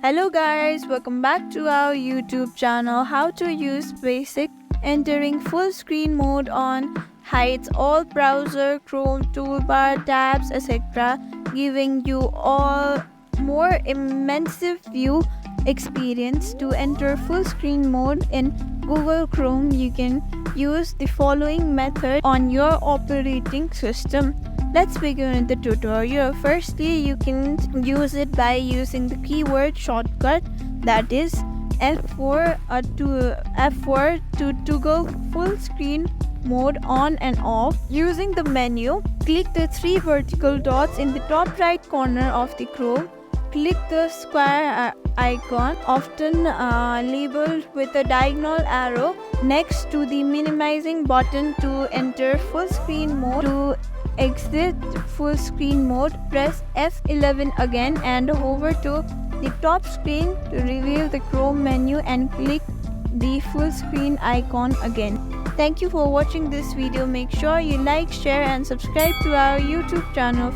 Hello guys, welcome back to our YouTube channel. How to use basic. Entering full screen mode on hides all browser, Chrome, toolbar, tabs, etc., giving you all more immersive view experience. To enter full screen mode in Google Chrome, you can use the following method on your operating system. Let's begin the tutorial. Firstly, you can use it by using the keyword shortcut, that is F4 to toggle full screen mode on and off. Using the menu, click the three vertical dots in the top right corner of the Chrome. Click the square icon, often labeled with a diagonal arrow, next to the minimizing button to enter full screen mode. To exit full screen mode, press F11 again and hover to the top screen to reveal the Chrome menu and click the full screen icon again. Thank you for watching this video. Make sure you like, share and subscribe to our YouTube channel.